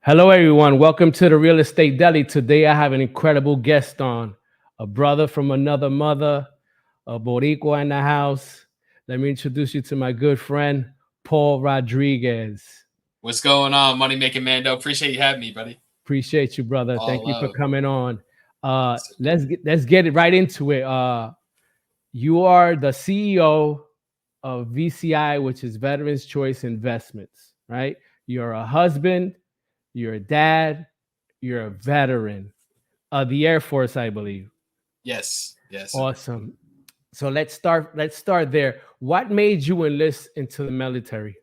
Hello, everyone. Welcome to the Real Estate Deli. Today, I have an incredible guest on, a brother from another mother, a Boricua in the house. Let me introduce you to my good friend, Paul Rodriguez. What's going on, Money Making Mando? Appreciate you having me, buddy. Appreciate you, brother. All Thank you for love. coming on. Yes, sir. Let's get it right into it. You are the CEO of VCI, which is Veterans Choice Investments, right? You're a husband, you're a dad, you're a veteran of the Air Force, I believe. Yes, yes, sir. Awesome. So let's start there. What made you enlist into the military?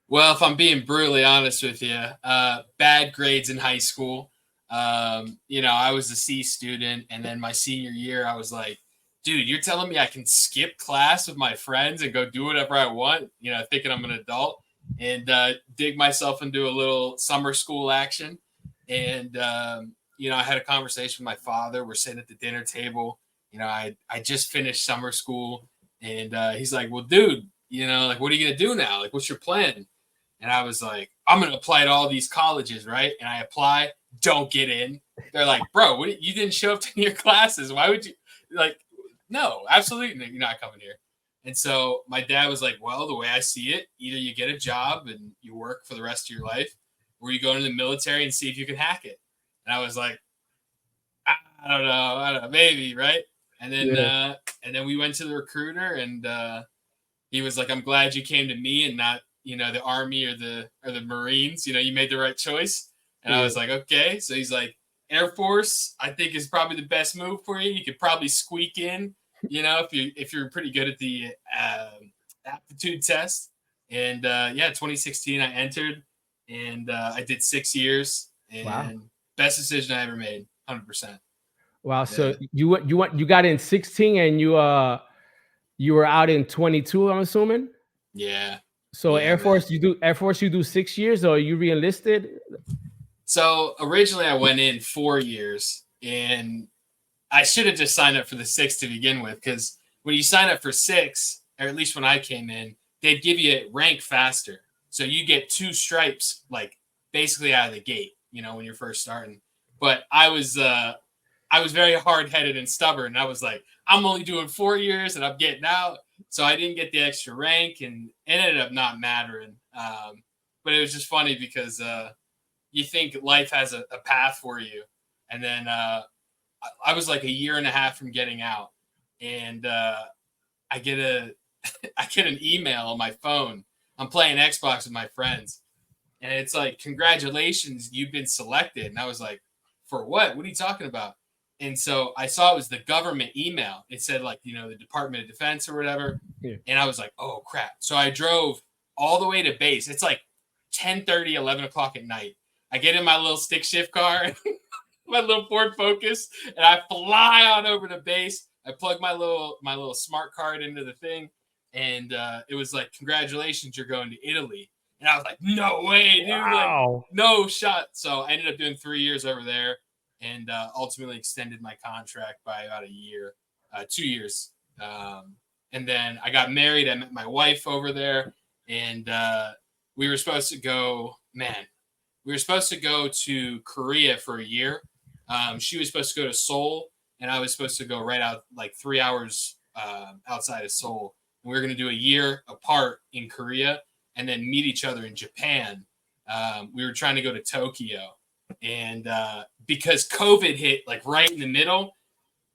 Well, if I'm being brutally honest with you, bad grades in high school. I was a C student, and then my senior year, I was like, dude, you're telling me I can skip class with my friends and go do whatever I want, thinking I'm an adult, and dig myself into a little summer school action. And, I had a conversation with my father. We're sitting at the dinner table. I just finished summer school, and he's like, well, dude, like, what are you going to do now? Like, what's your plan? And I was like, I'm going to apply to all these colleges, right? And I apply, don't get in. They're like, bro, you didn't show up to your classes. Why would you? Like, no, absolutely, you're not coming here. And so my dad was like, well, the way I see it, either you get a job and you work for the rest of your life, or you go into the military and see if you can hack it. And I was like, I don't know, maybe, right? And then Yeah. we went to the recruiter, and he was like, I'm glad you came to me and not, the Army or the Marines. You made the right choice. And I Yeah. was like, okay. So he's like, Air Force, I think, is probably the best move for you. You could probably squeak in, if you're pretty good at the aptitude test. And 2016 I entered, and I did 6 years, Wow. and best decision I ever made, 100%. Wow. So Yeah, you got in 16 and you were out in 22, I'm assuming. yeah, So yeah, man. Air Force you do 6 years or you re-enlisted? So originally I went in 4 years, and I should have just signed up for the six to begin with, because when you sign up for six, or at least when I came in, they'd give you rank faster. So you get two stripes, like, basically out of the gate, when you're first starting. But I was very hard headed and stubborn. I was like, I'm only doing 4 years and I'm getting out. So I didn't get the extra rank, and it ended up not mattering. But it was just funny because you think life has a path for you. And then I was like a year and a half from getting out, and I get I get an email on my phone. I'm playing Xbox with my friends, and it's like, congratulations, you've been selected. And I was like, for what? What are you talking about? And so I saw it was the government email. It said, like, the Department of Defense or whatever. Yeah. And I was like, oh crap. So I drove all the way to base. It's like 10:30, 11 o'clock at night. I get in my little stick shift car, my little Ford Focus, and I fly on over to base. I plug my little smart card into the thing, and it was like, congratulations, you're going to Italy. And I was like, no way, dude, like, Wow. no shot. So I ended up doing 3 years over there, and ultimately extended my contract by about a year, 2 years. And then I got married. I met my wife over there, and we were supposed to go, man, we were supposed to go to Korea for a year. She was supposed to go to Seoul, and I was supposed to go right out, like, 3 hours outside of Seoul. And we were going to do a year apart in Korea and then meet each other in Japan. We were trying to go to Tokyo. And because COVID hit, like, right in the middle,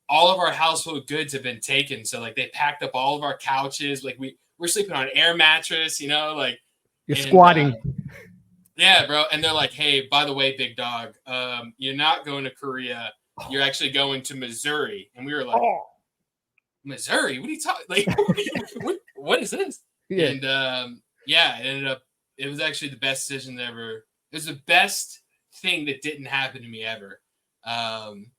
all of our household goods have been taken. So, like, they packed up all of our couches. Like, we're sleeping on an air mattress, like, You're and squatting. yeah, bro. And they're like, hey, by the way, big dog, you're not going to Korea. You're actually going to Missouri. And we were like, Oh. Missouri? What are you talking? Like, what is this? Yeah. And it ended up, it was actually the best decision ever. It was the best thing that didn't happen to me ever. Um,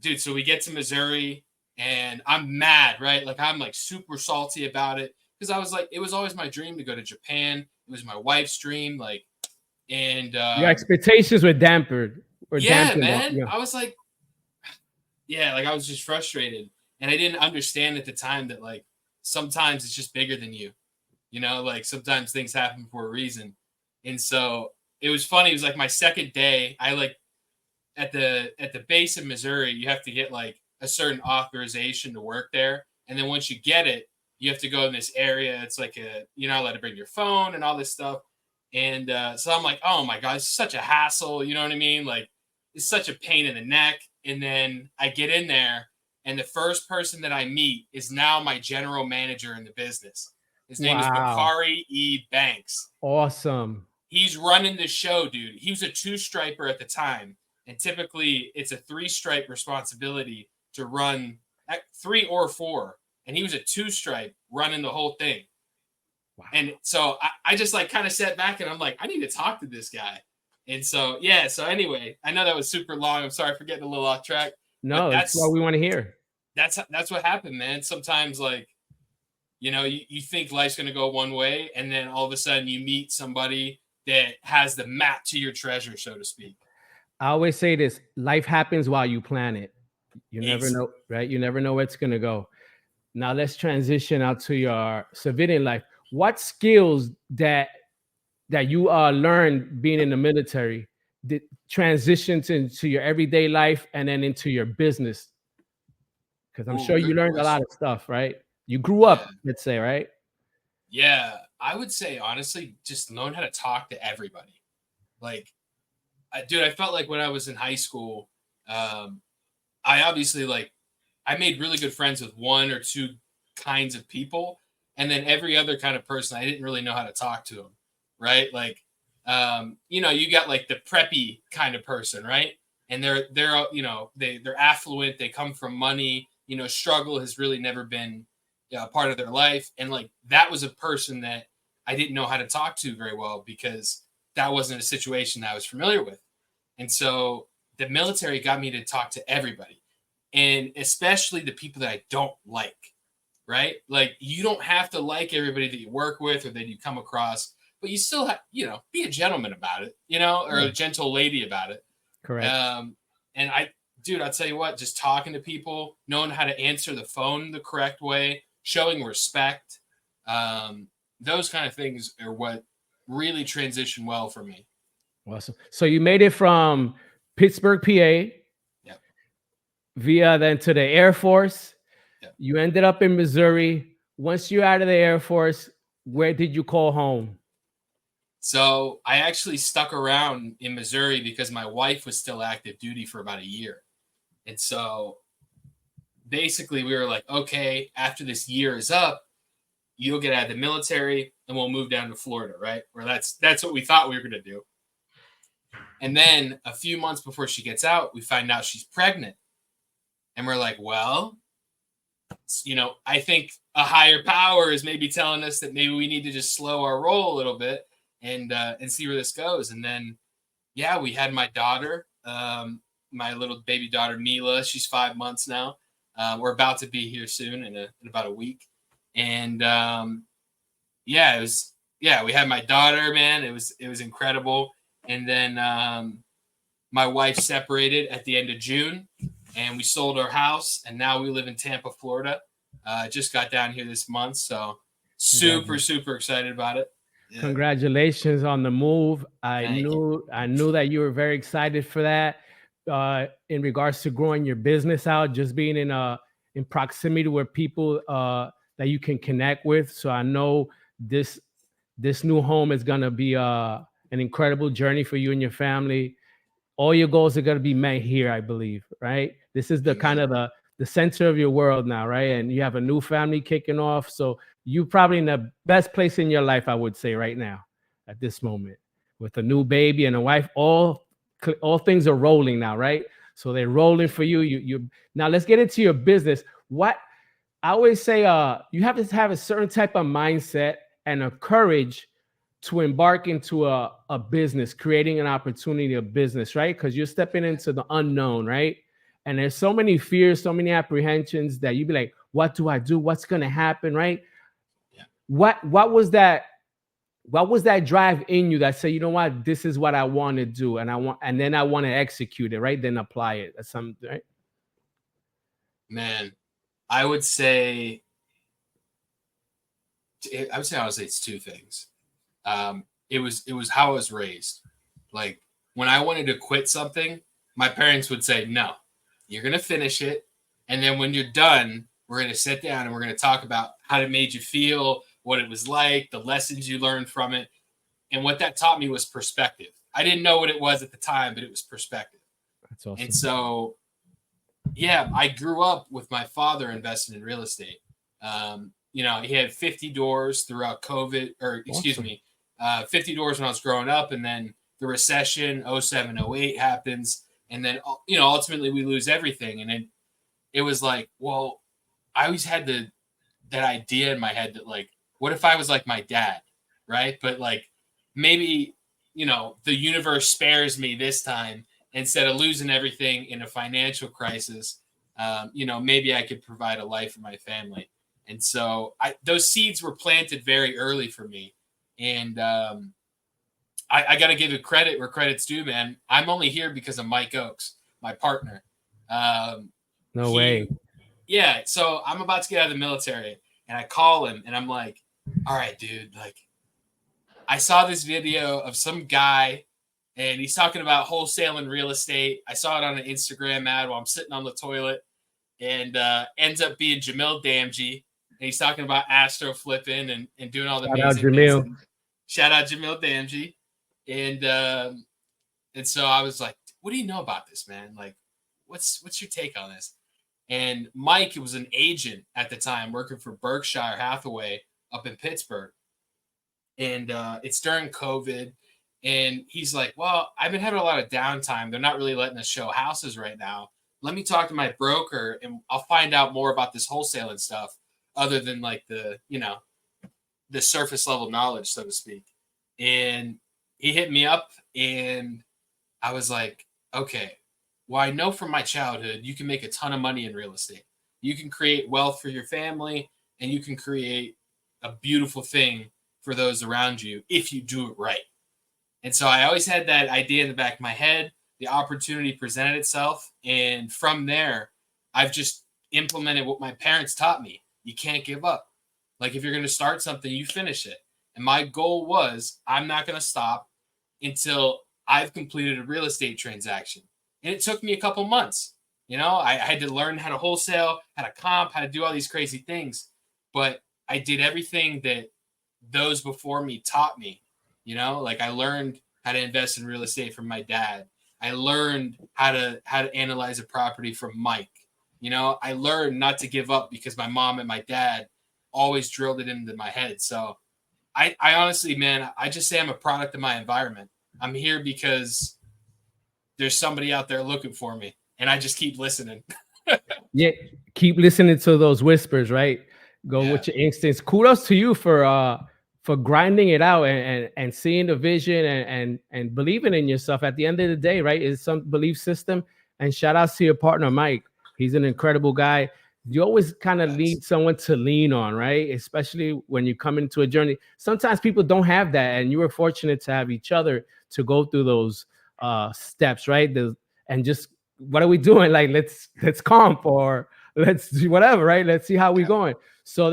dude, so we get to Missouri, and I'm mad, right? Like, I'm like super salty about it, because I was like, it was always my dream to go to Japan. It was my wife's dream. Like, and Your expectations were dampened. Were yeah, dampened. man, Yeah. I was like, yeah, like, I was just frustrated. And I didn't understand at the time that, like, sometimes it's just bigger than you. Like, sometimes things happen for a reason. And so it was funny. It was like my second day. I like at the base of Missouri, you have to get like a certain authorization to work there, and then once you get it, you have to go in this area. It's like you're not allowed to bring your phone and all this stuff. And so I'm like, oh my god, it's such a hassle. You know what I mean? Like it's such a pain in the neck. And then I get in there, and the first person that I meet is now my general manager in the business. His name is Wow. Bakari E. Banks. Awesome. He's running the show, dude. He was a two-striper at the time, and typically it's a three-stripe responsibility to run 3 or 4, and he was a two-stripe running the whole thing. Wow. And so I just like kind of sat back and I'm like, I need to talk to this guy. And so yeah, so anyway, I know that was super long. I'm sorry for getting a little off track, but No, that's what we want to hear. that's what happened, man. Sometimes like you think life's going to go one way, and then all of a sudden you meet somebody that has the map to your treasure, so to speak. I always say this: life happens while you plan it. You never Ace. know, right? You never know where it's gonna go. Now let's transition out to your civilian life. What skills that you learned being in the military did transitions into your everyday life and then into your business? Because I'm Ooh, sure you good learned a lot question. of stuff, right? You grew Yeah. up, let's say, right? Yeah. I would say, honestly, just learn how to talk to everybody. Like, dude, I felt like when I was in high school, um, I obviously like, I made really good friends with one or two kinds of people. And then every other kind of person, I didn't really know how to talk to them. Right. Like, you got like the preppy kind of person, right? And they're they're affluent, they come from money, struggle has really never been part of their life. And like that was a person that I didn't know how to talk to very well because that wasn't a situation that I was familiar with. And so the military got me to talk to everybody, and especially the people that I don't like, right? Like you don't have to like everybody that you work with or that you come across, but you still have, be a gentleman about it, or Yeah, a gentle lady about it. correct. And dude, I'll tell you what, just talking to people, knowing how to answer the phone the correct way, showing respect, those kind of things are what really transition well for me. Awesome. So you made it from Pittsburgh, PA, Yep. via then to the Air Force. Yep. You ended up in Missouri. Once you're out of the Air Force, where did you call home? So I actually stuck around in Missouri because my wife was still active duty for about a year. And so basically we were like, okay, after this year is up, you'll get out of the military and we'll move down to Florida, right? Where that's what we thought we were going to do. And then a few months before she gets out, we find out she's pregnant. And we're like, well, I think a higher power is maybe telling us that maybe we need to just slow our roll a little bit and see where this goes. And then, yeah, we had my daughter, my little baby daughter Mila. She's 5 months now. We're about to be here soon in about a week. And yeah, we had my daughter, man. It was incredible. And then my wife separated at the end of June, and we sold our house, and now we live in Tampa, Florida. Just got down here this month, so super excited about it. Yeah. Congratulations on the move. I Thank you. knew that you were very excited for that. In regards to growing your business out, just being in proximity with people that you can connect with. So I know this new home is gonna be an incredible journey for you and your family. All your goals are gonna be met here, I believe. Right? This is the kind Amen. of the center of your world now, right? And you have a new family kicking off. So you probably in the best place in your life, I would say, right now, at this moment, with a new baby and a wife. All things are rolling now, right? So they're rolling for you. You now let's get into your business. What I always say, you have to have a certain type of mindset and a courage to embark into a business, creating an opportunity of business, right? Because you're stepping into the unknown, right? And there's so many fears, so many apprehensions that you be like, what do I do? What's going to happen, right? Yeah. What was that? What was that drive in you that said, you know what, this is what I want to do, and then I want to execute it, right? Then apply it. That's something, right? Man, I would say honestly, it's two things. it was how I was raised. Like when I wanted to quit something, my parents would say, "No, you're gonna finish it, and then when you're done, we're gonna sit down and we're gonna talk about how it made you feel, what it was like, the lessons you learned from it." And what that taught me was perspective. I didn't know what it was at the time, but it was perspective. That's And awesome. so, yeah, I grew up with my father investing in real estate. He had 50 doors throughout COVID, or excuse Awesome. me, 50 doors when I was growing up. And then the recession, 07, 08 happens. And then, ultimately we lose everything. And it was like, well, I always had that idea in my head that, like, what if I was like my dad, right? But like maybe the universe spares me this time instead of losing everything in a financial crisis. Maybe I could provide a life for my family, and so those seeds were planted very early for me, and I got to give it credit where credit's due, man. I'm only here because of Mike Oakes, my partner. Um, No way. he Yeah, so I'm about to get out of the military, and I call him, and I'm like, "All right, dude, like, I saw this video of some guy, and he's talking about wholesaling real estate. I saw it on an Instagram ad while I'm sitting on the toilet, and ends up being Jamil Damji, and he's talking about astro flipping and doing all the Shout out amazing things. Jamil. And shout out Jamil Damji, and so I was like, "What do you know about this, man? Like, what's your take on this?" And Mike was an agent at the time working for Berkshire Hathaway up in Pittsburgh. And it's during COVID. And he's like, "Well, I've been having a lot of downtime. They're not really letting us show houses right now. Let me talk to my broker and I'll find out more about this wholesaling stuff other than like the surface level knowledge, so to speak." And he hit me up and I was like, "Okay, well, I know from my childhood you can make a ton of money in real estate. You can create wealth for your family and you can create a beautiful thing for those around you if you do it right." And so I always had that idea in the back of my head. The opportunity presented itself. And from there, I've just implemented what my parents taught me. You can't give up. Like if you're going to start something, you finish it. And my goal was I'm not going to stop until I've completed a real estate transaction. And it took me a couple months. I had to learn how to wholesale, how to comp, how to do all these crazy things. But I did everything that those before me taught me. Like I learned how to invest in real estate from my dad. I learned how to analyze a property from Mike. I learned not to give up because my mom and my dad always drilled it into my head. So I honestly, man, I just say I'm a product of my environment. I'm here because there's somebody out there looking for me, and I just keep listening. Yeah, keep listening to those whispers, right? Go Yeah, with your instincts. Kudos to you for grinding it out and seeing the vision and believing in yourself. At the end of the day, right? It's some belief system. And shout out to your partner, Mike. He's an incredible guy. You always kind of that's need someone to lean on, right? Especially when you come into a journey. Sometimes people don't have that, and you were fortunate to have each other to go through those steps, right? And just what are we doing? Like, let's comp or let's do whatever, right? Let's see how we yeah. going. So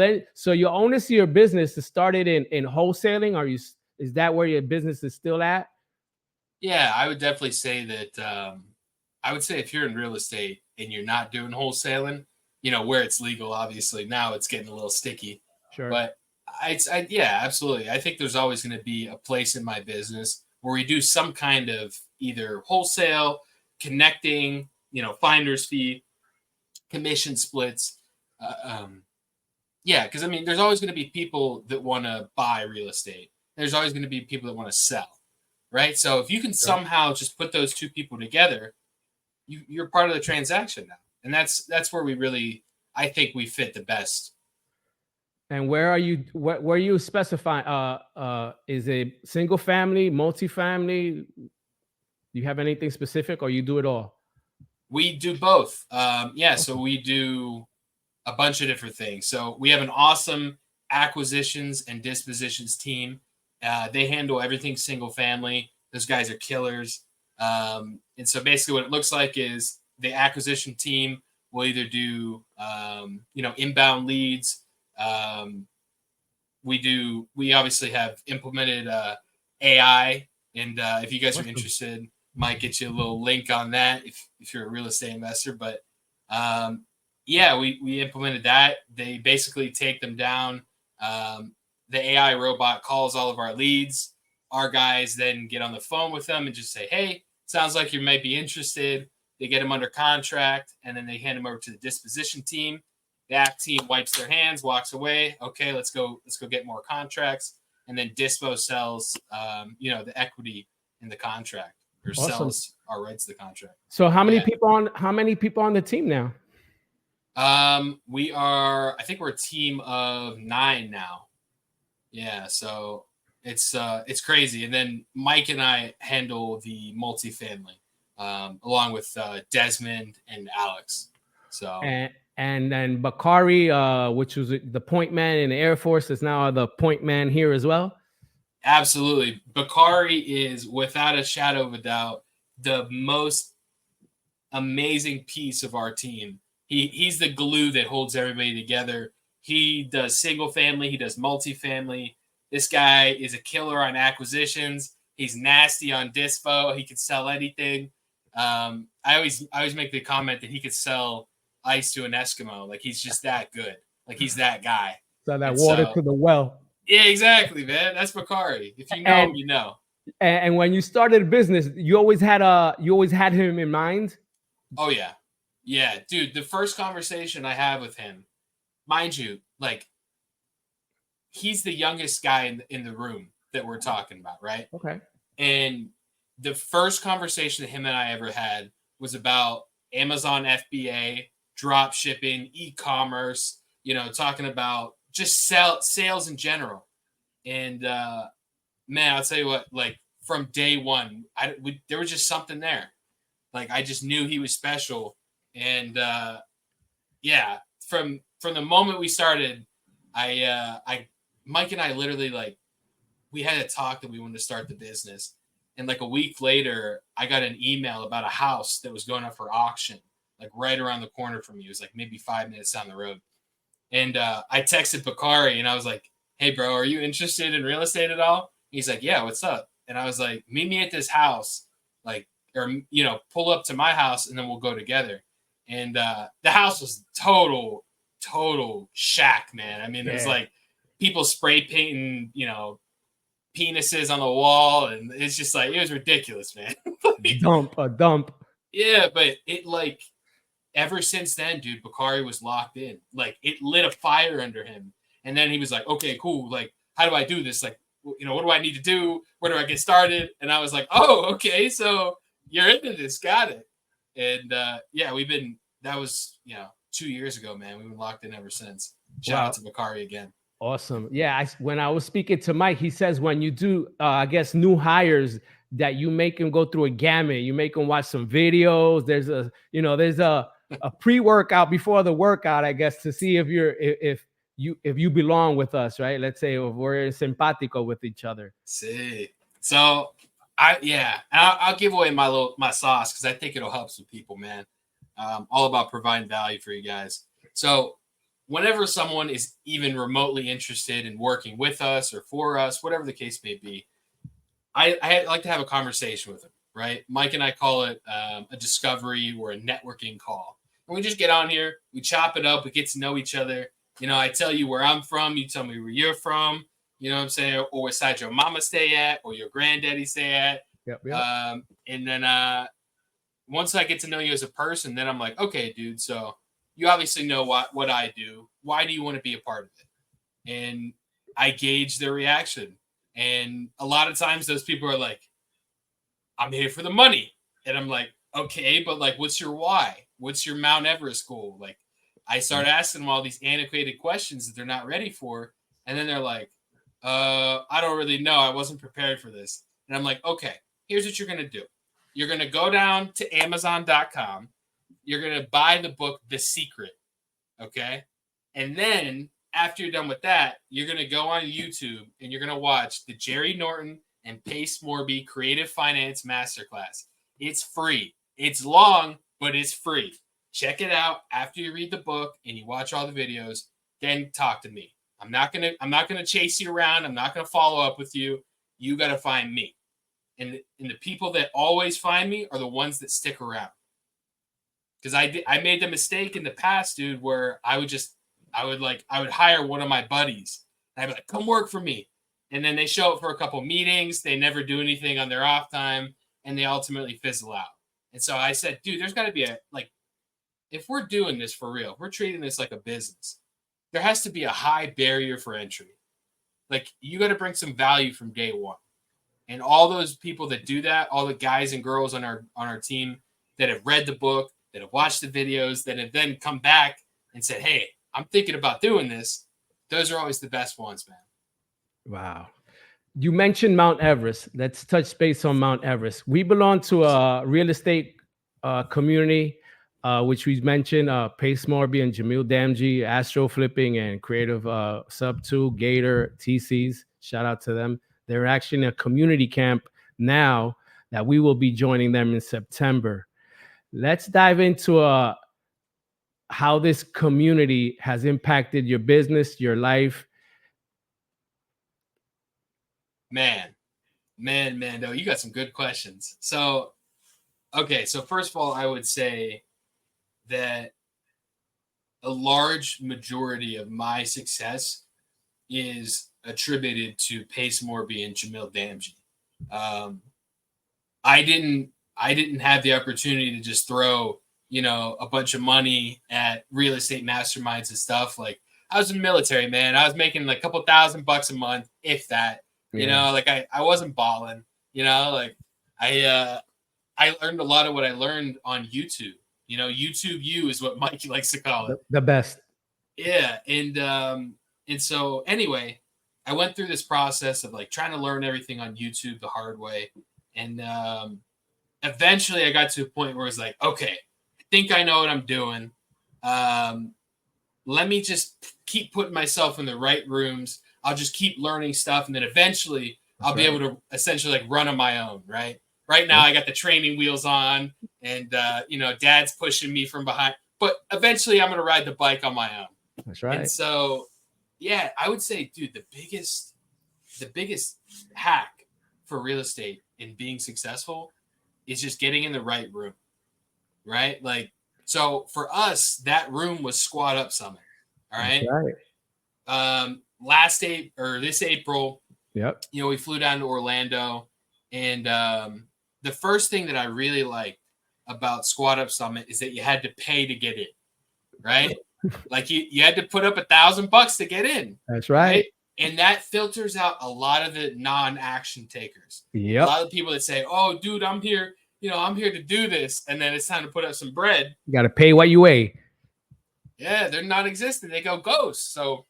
your onus of your business is started in wholesaling. Is that where your business is still at? Yeah, I would definitely say that. I would say if you're in real estate and you're not doing wholesaling, where it's legal, obviously now it's getting a little sticky, Sure. but yeah, absolutely. I think there's always going to be a place in my business where we do some kind of either wholesale, connecting, finder's fee, commission splits. Uh, um, yeah, because I mean, there's always going to be people that want to buy real estate. There's always going to be people that want to sell, right? So if you can Sure. somehow just put those two people together, you're part of the transaction now, and that's where we really, I think, we fit the best. And where are you? Where you specify? Is it single family, multifamily? Do you have anything specific, or you do it all? We do both. Yeah, so Awesome. we do a bunch of different things. So we have an awesome acquisitions and dispositions team. They handle everything single family. Those guys are killers. And so basically, what it looks like is the acquisition team will either do inbound leads. We obviously have implemented AI. And if you guys are Awesome. interested, might get you a little link on that if you're a real estate investor. But yeah, we implemented that. They basically take them down. The AI robot calls all of our leads. Our guys then get on the phone with them and just say, hey, sounds like you might be interested. They get them under contract, and then they hand them over to the disposition team. The app team wipes their hands, walks away. Okay, let's go get more contracts. And then Dispo sells, the equity in the contract, or Awesome. sells our rights to the contract. So how many Yeah. people on the team now? I think we're a team of 9 now. Yeah, so it's crazy. And then Mike and I handle the multifamily, along with Desmond and Alex. So And then Bakari, which was the point man in the Air Force, is now the point man here as well. absolutely, Bakari is without a shadow of a doubt the most amazing piece of our team. He's the glue that holds everybody together. He does single family, he does multifamily. This guy is a killer on acquisitions. He's nasty on dispo. He can sell anything. I always make the comment that he could sell ice to an Eskimo. Like, he's just that good. Like, he's that guy. So that And water so, to the well. yeah, exactly, man. That's Bakari. If you know him, you know. And when you started a business, you always had him in mind. Oh yeah, yeah, dude. The first conversation I have with him, mind you, like, he's the youngest guy in the room that we're talking about, right? Okay. And the first conversation that him and I ever had was about Amazon FBA, drop shipping, e-commerce, talking about just sales in general. And man, I'll tell you what, like, from day one, there was just something there. Like, I just knew he was special. And yeah, from the moment we started, Mike and I literally, like, we had a talk that we wanted to start the business. And like a week later, I got an email about a house that was going up for auction, like right around the corner from me. It was like maybe 5 minutes down the road. And I texted Bakari and I was like, hey, bro, are you interested in real estate at all? He's like, yeah, what's up? And I was like, meet me at this house, like, or, pull up to my house and then we'll go together. And the house was total shack, man. I mean, it was like people spray painting, penises on the wall, and it's just like, it was ridiculous, man. A dump. Yeah, but it, like, ever since then, dude, Bakari was locked in. Like, it lit a fire under him. And then he was like, okay, cool. Like, how do I do this? Like, what do I need to do? Where do I get started? And I was like, oh, okay, so you're into this. Got it. And yeah, that was, 2 years ago, man. We've been locked in ever since. Shout out to Bakari again. Awesome. Yeah. When I was speaking to Mike, he says when you do, I guess, new hires, that you make them go through a gamut. You make them watch some videos. There's a pre-workout before the workout, I guess, to see if you belong with us, right? Let's say if we're simpatico with each other. See. So I'll give away my sauce because I think it'll help some people, man. All about providing value for you guys. So whenever someone is even remotely interested in working with us or for us, whatever the case may be, I like to have a conversation with them, right? Mike and I call it a discovery or a networking call. And we just get on here, we chop it up, we get to know each other. I tell you where I'm from, you tell me where you're from, you know what I'm saying? Or what side your mama stay at, or your granddaddy stay at. Yep. And then once I get to know you as a person, then I'm like, okay, dude, so you obviously know what I do. Why do you want to be a part of it? And I gauge their reaction. And a lot of times those people are like, I'm here for the money. And I'm like, okay, but like, what's your why? What's your Mount Everest goal? Like, I start asking them all these antiquated questions that they're not ready for. And then they're like, I don't really know. I wasn't prepared for this. And I'm like, okay, here's what you're going to do. You're going to go down to Amazon.com. You're going to buy the book, The Secret. Okay. And then after you're done with that, you're going to go on YouTube and you're going to watch the Jerry Norton and Pace Morby Creative Finance Masterclass. It's free. It's long, but it's free. Check it out after you read the book and you watch all the videos. Then talk to me. I'm not gonna chase you around. I'm not gonna follow up with you. you got to find me. And the people that always find me are the ones that stick around. Because I made the mistake in the past, dude, where I would hire one of my buddies. And I'd be like, come work for me. And then they show up for a couple meetings. They never do anything on their off time. And they ultimately fizzle out. And so I said, dude, there's got to be if we're doing this for real, we're treating this like a business, there has to be a high barrier for entry. Like, you got to bring some value from day one. And all those people that do that, all the guys and girls on our team that have read the book, that have watched the videos, that have then come back and said, hey, I'm thinking about doing this. Those are always the best ones, man. Wow. You mentioned Mount Everest. Let's touch base on Mount Everest. We belong to a real estate community, which we mentioned, Pace Morby and Jamil Damji, Astro Flipping and Creative Sub 2, Gator, TCs. Shout out to them. They're actually in a community camp now that we will be joining them in September. Let's dive into how this community has impacted your business, your life. Man, no, you got some good questions. So, okay, so first of all, I would say that a large majority of my success is attributed to Pace Morby and Jamil Damji. I didn't have the opportunity to just throw, a bunch of money at real estate masterminds and stuff. Like, I was in the military, man. I was making like a couple $1,000 a month, if that. Yeah. I wasn't balling. I learned a lot of what I learned on YouTube. YouTube U is what Mikey likes to call it. The best. Yeah, and so anyway, I went through this process of like trying to learn everything on YouTube the hard way, and eventually I got to a point where I was like, okay, I think I know what I'm doing. Let me just keep putting myself in the right rooms. I'll just keep learning stuff, and then eventually I'll be able to essentially like run on my own, right? Right now I got the training wheels on, and Dad's pushing me from behind, but eventually I'm going to ride the bike on my own. That's right. And so, yeah, I would say, dude, the biggest hack for real estate in being successful is just getting in the right room, right? Like, so for us, that room was Squat Up Summit. All right. That's right. This April, yep. We flew down to Orlando, and the first thing that I really liked about Squat Up Summit is that you had to pay to get in, right? Like you had to put up $1,000 to get in. That's right. And that filters out a lot of the non-action takers. Yep. A lot of the people that say, oh, dude, I'm here, I'm here to do this. And then it's time to put up some bread. You got to pay what you weigh. Yeah, they're non-existent. They go ghost. So,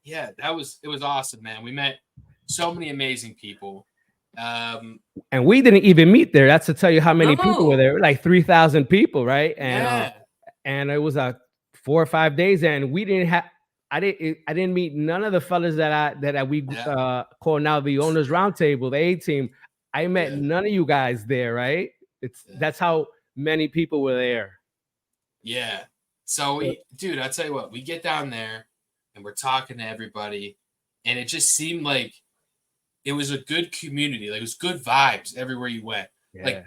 yeah, it was awesome, man. We met so many amazing people. And we didn't even meet there. That's to tell you how many people were there. Like 3,000 people, right? And and it was 4 or 5 days, and we didn't have. I didn't meet none of the fellas that we call now the owners roundtable, the A team. I met none of you guys there, right? That's how many people were there. Yeah. So dude, I'll tell you what, we get down there and we're talking to everybody, and it just seemed like it was a good community. Like, it was good vibes everywhere you went. Yeah. Like,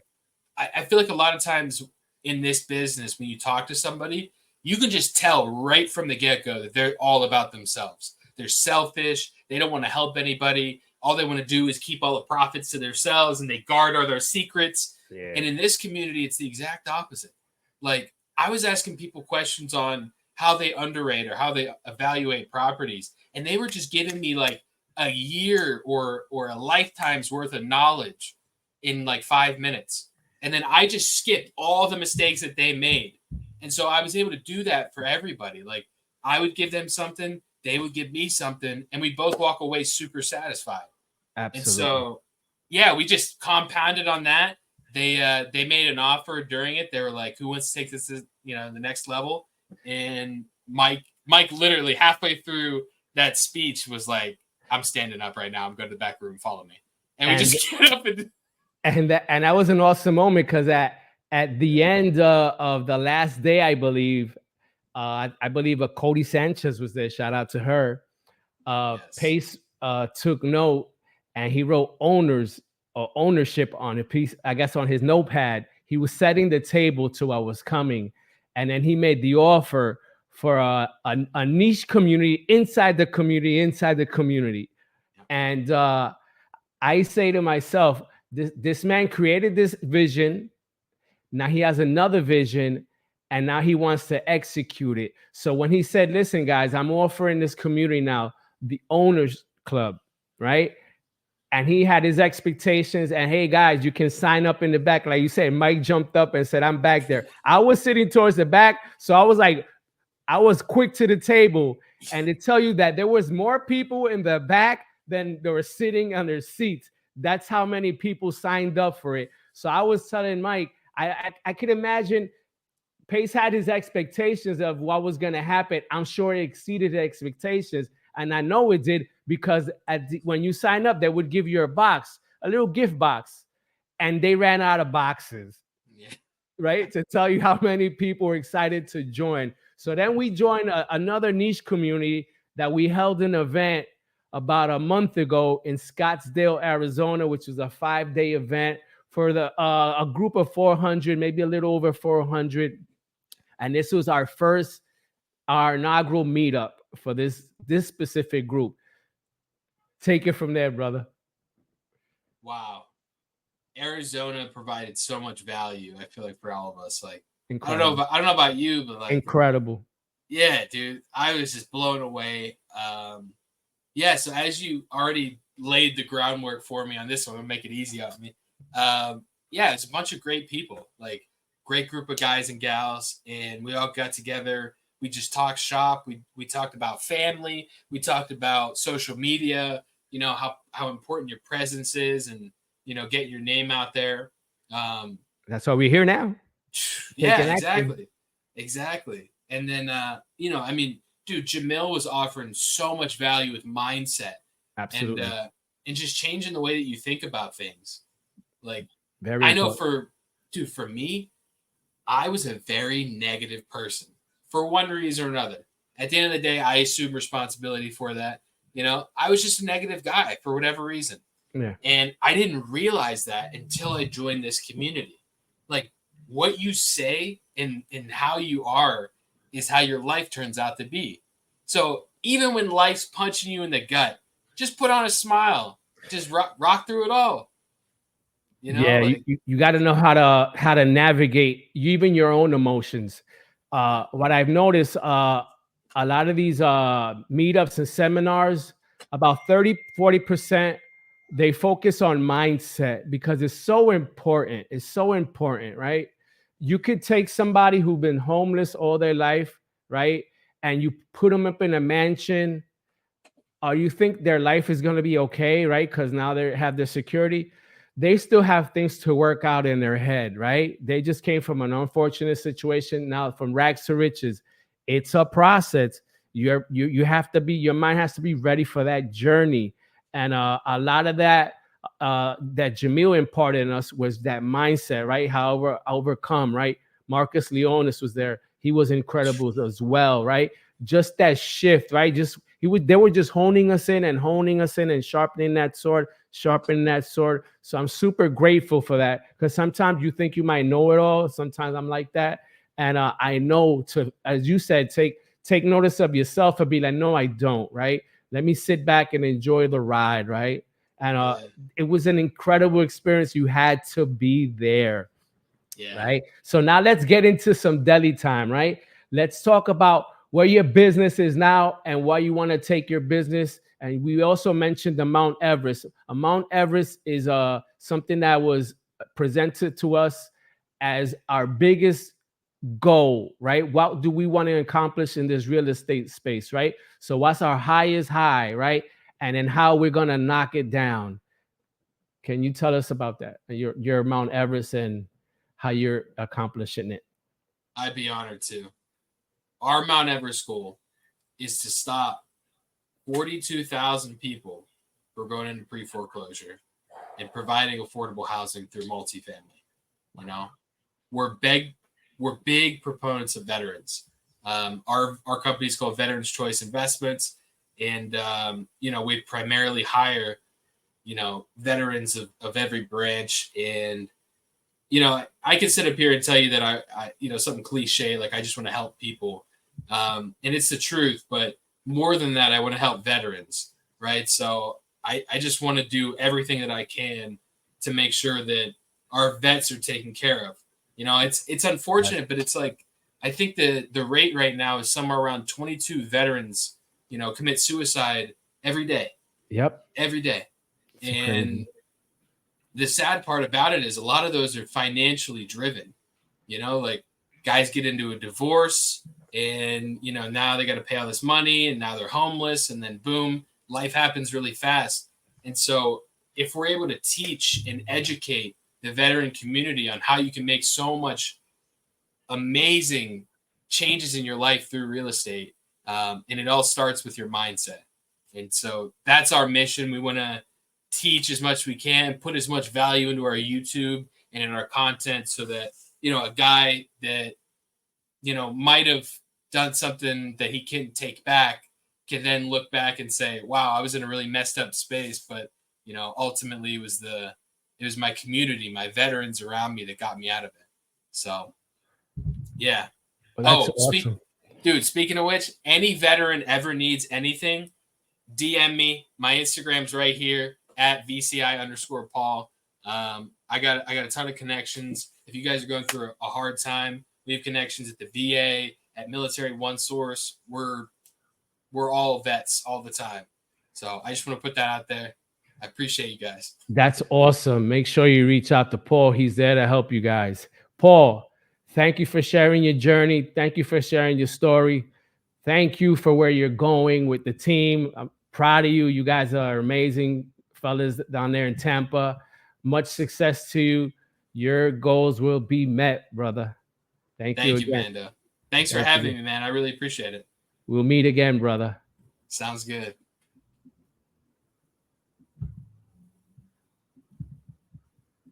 I feel like a lot of times in this business, when you talk to somebody, you can just tell right from the get-go that they're all about themselves. They're selfish. They don't want to help anybody. All they want to do is keep all the profits to themselves, and they guard all their secrets. Yeah. And in this community, it's the exact opposite. Like, I was asking people questions on how they underrate or how they evaluate properties, and they were just giving me like a year or a lifetime's worth of knowledge in like 5 minutes. And then I just skipped all the mistakes that they made. And so I was able to do that for everybody. Like, I would give them something, they would give me something, and we both walk away super satisfied. Absolutely. And so, yeah, we just compounded on that. They made an offer during it. They were like, who wants to take this to, the next level? And Mike literally halfway through that speech was like, I'm standing up right now. I'm going to the back room. Follow me. And we just get up and that was an awesome moment, because at the end of the last day, I believe Cody Sanchez was there. Shout out to her. Pace took note, and he wrote owners or ownership on a piece, I guess on his notepad. He was setting the table to what was coming. And then he made the offer for a niche community inside the community, inside the community. And I say to myself, this man created this vision. Now he has another vision, and now he wants to execute it. So when he said, listen, guys, I'm offering this community now, the owners club, right? And he had his expectations, and hey guys, you can sign up in the back. Like you said, Mike jumped up and said, I'm back there. I was sitting towards the back, so I was quick to the table. And to tell you that there was more people in the back than they were sitting on their seats. That's how many people signed up for it. So I was telling Mike, I could imagine Pace had his expectations of what was going to happen. I'm sure it exceeded the expectations. And I know it did, because when you sign up, they would give you a box, a little gift box. And they ran out of boxes, right? To tell you how many people were excited to join. So then we joined another niche community that we held an event about a month ago in Scottsdale, Arizona, which was a 5-day event for a group of 400, maybe a little over 400. And this was our inaugural meetup for this specific group. Take it from there, brother. Wow. Arizona provided so much value, I feel like, for all of us. Like, Incredible. I don't know about you, but like, incredible. Yeah, dude, I was just blown away. Yeah, so as you already laid the groundwork for me on this one, I'm gonna make it easy on me. Yeah, it's a bunch of great people, like great group of guys and gals, and we all got together. We just talked shop. We talked about family. We talked about social media. You know how important your presence is, and getting your name out there. That's why we're here now. Yeah, exactly. And then I mean, dude, Jamil was offering so much value with mindset. Absolutely. And just changing the way that you think about things. Like, very I know important. for me, I was a very negative person for one reason or another. At the end of the day, I assume responsibility for that. I was just a negative guy for whatever reason. Yeah. And I didn't realize that until I joined this community. Like, what you say and how you are is how your life turns out to be. So even when life's punching you in the gut, just put on a smile. Just rock through it all. Yeah, you got to know how to navigate even your own emotions. What I've noticed, a lot of these meetups and seminars, about 30-40%, they focus on mindset because it's so important. It's so important, right? You could take somebody who's been homeless all their life, right? And you put them up in a mansion. You think their life is going to be okay, right? Because now they have their security. They still have things to work out in their head, right? They just came from an unfortunate situation. Now, from rags to riches, it's a process. You have to be, your mind has to be ready for that journey. And a lot of that that Jamil imparted in us was that mindset, right? However, overcome, right? Marcus Leonis was there. He was incredible as well, right? Just that shift, right? They were just honing us in and sharpening that sword. So I'm super grateful for that, because sometimes you think you might know it all. Sometimes I'm like that. And I know to, as you said, take notice of yourself and be like, no, I don't, right? Let me sit back and enjoy the ride, right? And it was an incredible experience. You had to be there. Yeah. Right. So now let's get into some Deli time, right? Let's talk about where your business is now and why you want to take your business. And we also mentioned the Mount Everest. Mount Everest is something that was presented to us as our biggest goal, right? What do we want to accomplish in this real estate space, right? So what's our highest high, right? And then how we're going to knock it down. Can you tell us about that? Your Mount Everest and how you're accomplishing it? I'd be honored to. Our Mount Everest goal is to stop 42,000 people from going into pre-foreclosure and providing affordable housing through multifamily. We're big proponents of veterans. Our company is called Veterans Choice Investments, and we primarily hire veterans of every branch. And I can sit up here and tell you that I something cliche, like I just want to help people. And it's the truth, but more than that, I want to help veterans, right? So I just want to do everything that I can to make sure that our vets are taken care of. It's unfortunate, but it's like, I think the rate right now is somewhere around 22 veterans, commit suicide every day. Yep. Every day. It's And crazy. the sad part about it is a lot of those are financially driven. Like guys get into a divorce and, now they got to pay all this money and now they're homeless, and then boom, life happens really fast. And so if we're able to teach and educate the veteran community on how you can make so much amazing changes in your life through real estate, and it all starts with your mindset. And so that's our mission. We want to teach as much as we can, put as much value into our YouTube and in our content, so that, a guy that, might have done something that he can't take back can then look back and say, wow, I was in a really messed up space, but, ultimately it was my community, my veterans around me that got me out of it. So, yeah. Well, that's awesome. Speaking of which, any veteran ever needs anything, DM me. My Instagram's right here at VCI_Paul. I got a ton of connections. If you guys are going through a hard time, we have connections at the VA, at Military One Source. We're all vets all the time. So I just want to put that out there. I appreciate you guys. That's awesome. Make sure you reach out to Paul. He's there to help you guys. Paul, thank you for sharing your journey. Thank you for sharing your story. Thank you for where you're going with the team. I'm proud of you. You guys are amazing fellas down there in Tampa. Much success to you. Your goals will be met, brother. Thank you again. Mando. Thanks for having me, man. I really appreciate it. We'll meet again, brother. Sounds good.